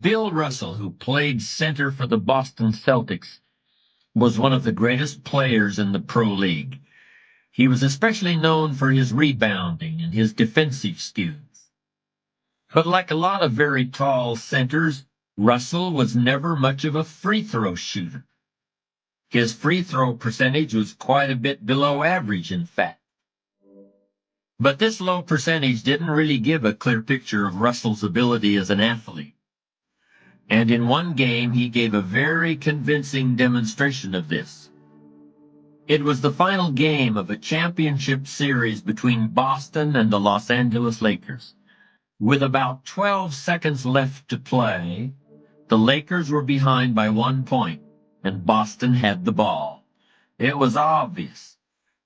Bill Russell, who played center for the Boston Celtics, was one of the greatest players in the Pro League. He was especially known for his rebounding and his defensive skills. But like a lot of very tall centers, Russell was never much of a free throw shooter. His free throw percentage was quite a bit below average, in fact. But this low percentage didn't really give a clear picture of Russell's ability as an athlete. And in one game, he gave a very convincing demonstration of this. It was the final game of a championship series between Boston and the Los Angeles Lakers. With about 12 seconds left to play, the Lakers were behind by 1 point, and Boston had the ball. It was obvious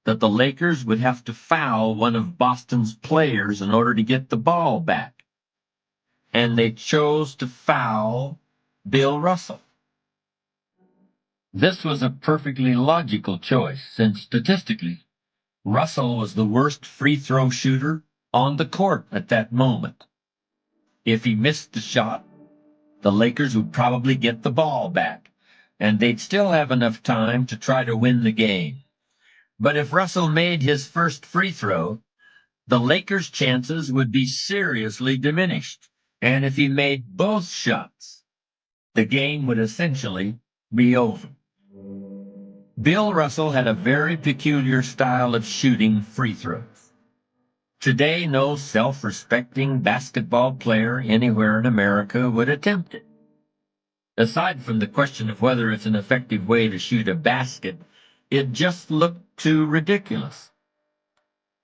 that the Lakers would have to foul one of Boston's players in order to get the ball back. And they chose to foul Bill Russell. This was a perfectly logical choice, since statistically, Russell was the worst free throw shooter on the court at that moment. If he missed the shot, the Lakers would probably get the ball back, and they'd still have enough time to try to win the game. But if Russell made his first free throw, the Lakers' chances would be seriously diminished. And if he made both shots, the game would essentially be over. Bill Russell had a very peculiar style of shooting free throws. Today, no self-respecting basketball player anywhere in America would attempt it. Aside from the question of whether it's an effective way to shoot a basket, it just looked too ridiculous.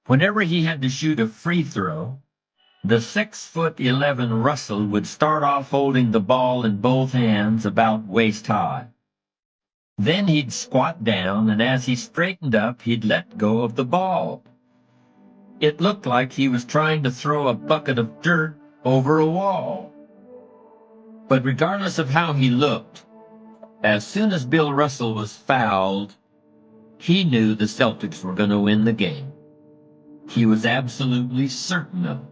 Whenever he had to shoot a free throw, the 6'11" Russell would start off holding the ball in both hands about waist high. Then he'd squat down, and as he straightened up, he'd let go of the ball. It looked like he was trying to throw a bucket of dirt over a wall. But regardless of how he looked, as soon as Bill Russell was fouled, he knew the Celtics were going to win the game. He was absolutely certain of it.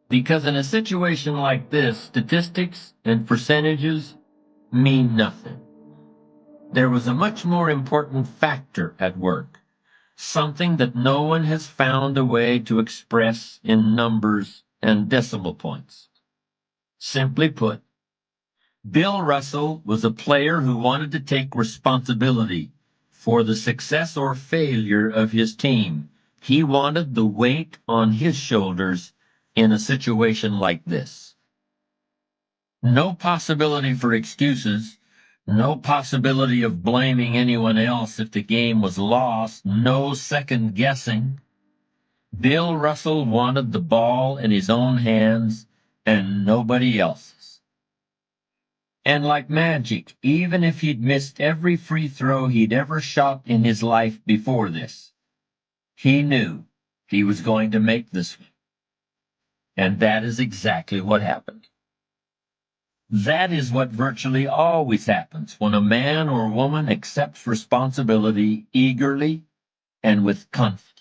Because in a situation like this, statistics and percentages mean nothing. There was a much more important factor at work, something that no one has found a way to express in numbers and decimal points. Simply put, Bill Russell was a player who wanted to take responsibility for the success or failure of his team. He wanted the weight on his shoulders in a situation like this. No possibility for excuses, no possibility of blaming anyone else if the game was lost, no second guessing. Bill Russell wanted the ball in his own hands and nobody else's. And like magic, even if he'd missed every free throw he'd ever shot in his life before this, he knew he was going to make this one. And that is exactly what happened. That is what virtually always happens when a man or woman accepts responsibility eagerly and with confidence.